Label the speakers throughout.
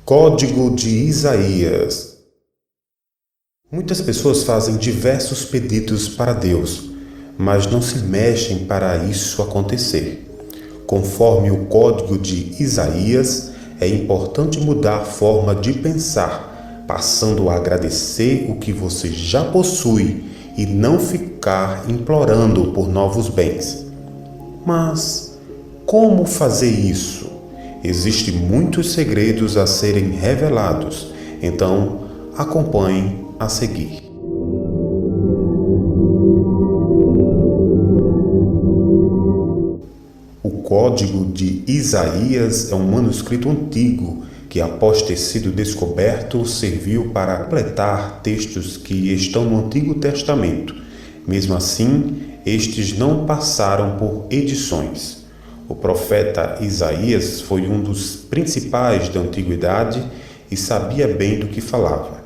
Speaker 1: Código de Isaías. Muitas pessoas fazem diversos pedidos para Deus, mas não se mexem para isso acontecer. Conforme o Código de Isaías, é importante mudar a forma de pensar, passando a agradecer o que você já possui e não ficar implorando por novos bens. Mas como fazer isso? Existem muitos segredos a serem revelados, então acompanhe a seguir. O Código de Isaías é um manuscrito antigo que, após ter sido descoberto, serviu para completar textos que estão no Antigo Testamento. Mesmo assim, estes não passaram por edições. O profeta Isaías foi um dos principais da antiguidade e sabia bem do que falava.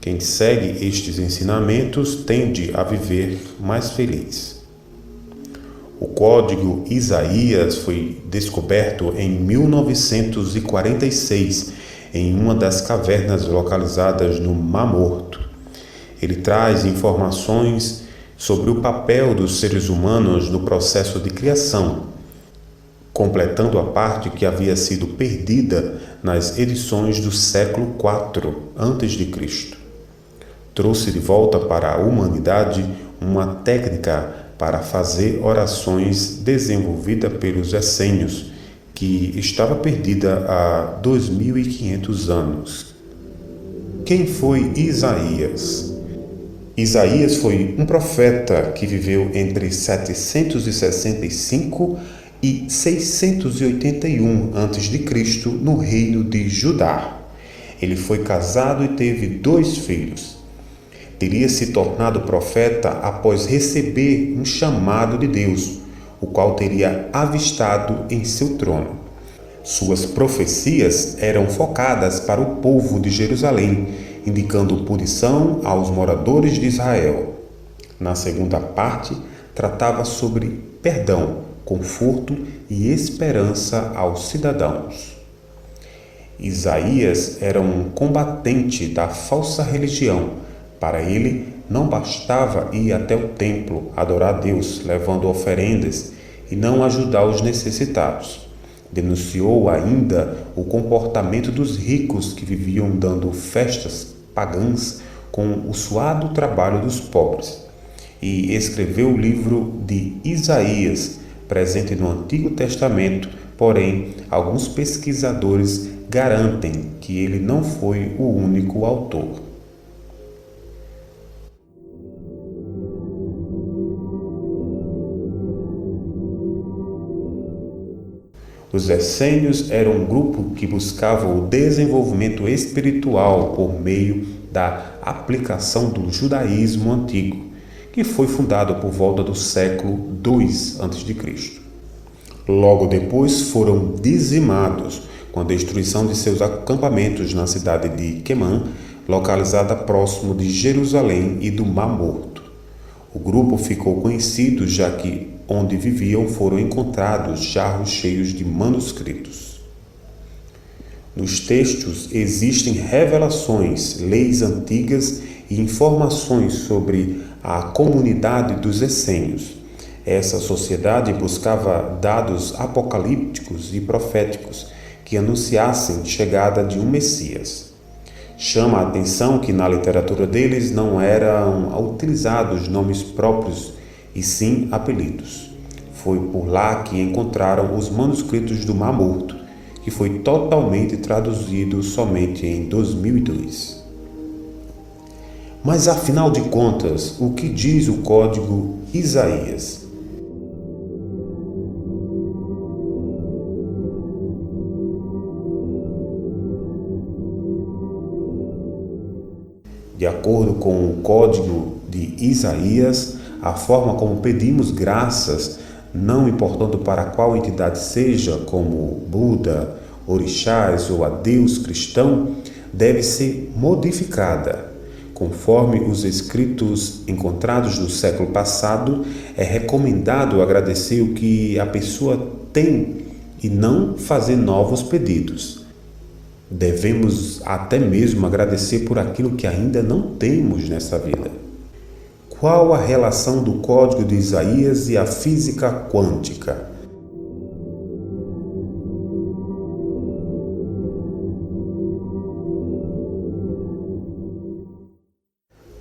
Speaker 1: Quem segue estes ensinamentos tende a viver mais feliz. O Código Isaías foi descoberto em 1946 em uma das cavernas localizadas no Mar Morto. Ele traz informações sobre o papel dos seres humanos no processo de criação, completando a parte que havia sido perdida nas edições do século IV a.C. Trouxe de volta para a humanidade uma técnica para fazer orações desenvolvida pelos essênios, que estava perdida há 2500 anos. Quem foi Isaías? Isaías foi um profeta que viveu entre 765 e 681 a.C. no reino de Judá. Ele foi casado e teve 2 filhos. Teria se tornado profeta após receber um chamado de Deus, o qual teria avistado em seu trono. Suas profecias eram focadas para o povo de Jerusalém, indicando punição aos moradores de Israel. Na segunda parte, tratava sobre perdão, conforto e esperança aos cidadãos. Isaías era um combatente da falsa religião. Para ele, não bastava ir até o templo adorar a Deus, levando oferendas, e não ajudar os necessitados. Denunciou ainda o comportamento dos ricos que viviam dando festas pagãs com o suado trabalho dos pobres. E escreveu o livro de Isaías, presente no Antigo Testamento, porém, alguns pesquisadores garantem que ele não foi o único autor. Os essênios eram um grupo que buscava o desenvolvimento espiritual por meio da aplicação do judaísmo antigo, que foi fundado por volta do século II a.C. Logo depois foram dizimados com a destruição de seus acampamentos na cidade de Quemã, localizada próximo de Jerusalém e do Mar Morto. O grupo ficou conhecido já que onde viviam foram encontrados jarros cheios de manuscritos. Nos textos existem revelações, leis antigas e informações sobre a comunidade dos essênios. Essa sociedade buscava dados apocalípticos e proféticos que anunciassem a chegada de um Messias. Chama a atenção que na literatura deles não eram utilizados nomes próprios e sim apelidos. Foi por lá que encontraram os manuscritos do Mar Morto, que foi totalmente traduzido somente em 2002. Mas afinal de contas, o que diz o Código Isaías? De acordo com o Código de Isaías, a forma como pedimos graças, não importando para qual entidade seja, como Buda, orixás ou a Deus cristão, deve ser modificada. Conforme os escritos encontrados no século passado, é recomendado agradecer o que a pessoa tem e não fazer novos pedidos. Devemos até mesmo agradecer por aquilo que ainda não temos nessa vida. Qual a relação do Código de Isaías e a física quântica?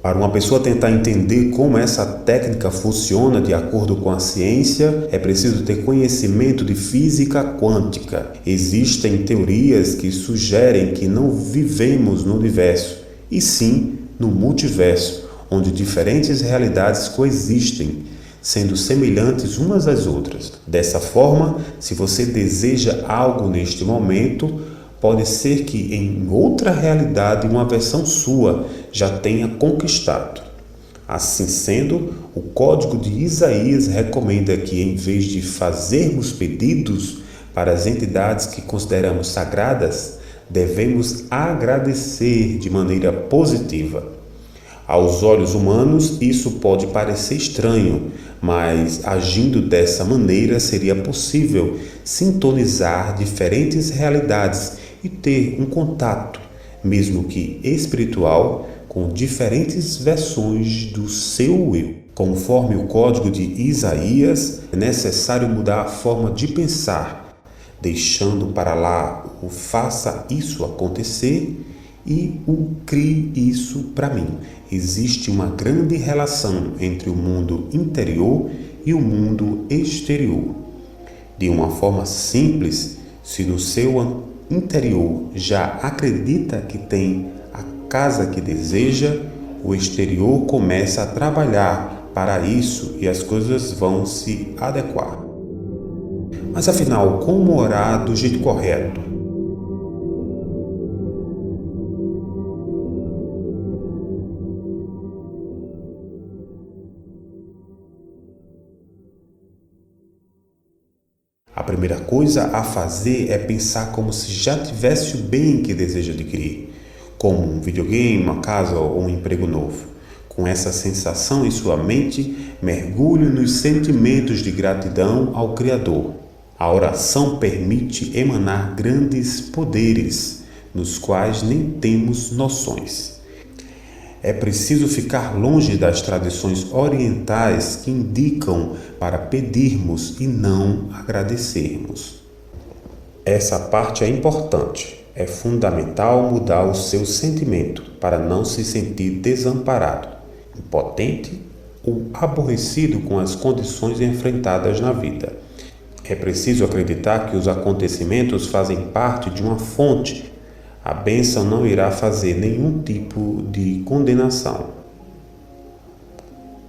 Speaker 1: Para uma pessoa tentar entender como essa técnica funciona de acordo com a ciência, é preciso ter conhecimento de física quântica. Existem teorias que sugerem que não vivemos no universo, e sim no multiverso, onde diferentes realidades coexistem, sendo semelhantes umas às outras. Dessa forma, se você deseja algo neste momento, pode ser que em outra realidade uma versão sua já tenha conquistado. Assim sendo, o Código de Isaías recomenda que, em vez de fazermos pedidos para as entidades que consideramos sagradas, devemos agradecer de maneira positiva. Aos olhos humanos, isso pode parecer estranho, mas agindo dessa maneira seria possível sintonizar diferentes realidades e ter um contato, mesmo que espiritual, com diferentes versões do seu eu. Conforme o Código de Isaías, é necessário mudar a forma de pensar, deixando para lá o faça isso acontecer e o crie isso para mim. Existe uma grande relação entre o mundo interior e o mundo exterior. De uma forma simples, se no seu interior já acredita que tem a casa que deseja, o exterior começa a trabalhar para isso e as coisas vão se adequar. Mas afinal, como orar do jeito correto? A primeira coisa a fazer é pensar como se já tivesse o bem que deseja adquirir, como um videogame, uma casa ou um emprego novo. Com essa sensação em sua mente, mergulhe nos sentimentos de gratidão ao Criador. A oração permite emanar grandes poderes, nos quais nem temos noções. É preciso ficar longe das tradições orientais que indicam para pedirmos e não agradecermos. Essa parte é importante. É fundamental mudar o seu sentimento para não se sentir desamparado, impotente ou aborrecido com as condições enfrentadas na vida. É preciso acreditar que os acontecimentos fazem parte de uma fonte. A bênção não irá fazer nenhum tipo de condenação.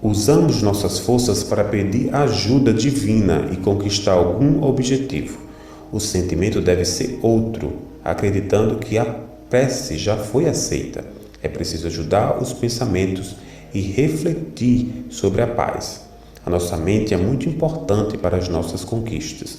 Speaker 1: Usamos nossas forças para pedir ajuda divina e conquistar algum objetivo. O sentimento deve ser outro, acreditando que a prece já foi aceita. É preciso ajudar os pensamentos e refletir sobre a paz. A nossa mente é muito importante para as nossas conquistas.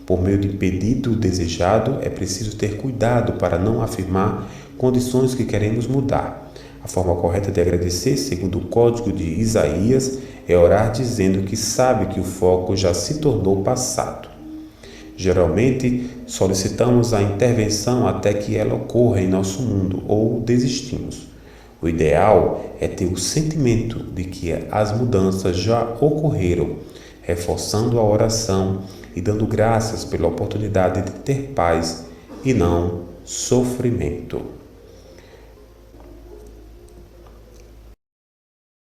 Speaker 1: Por meio de pedido desejado, é preciso ter cuidado para não afirmar condições que queremos mudar. A forma correta de agradecer, segundo o Código de Isaías, é orar dizendo que sabe que o foco já se tornou passado. Geralmente, solicitamos a intervenção até que ela ocorra em nosso mundo ou desistimos. O ideal é ter o sentimento de que as mudanças já ocorreram, reforçando a oração e dando graças pela oportunidade de ter paz e não sofrimento.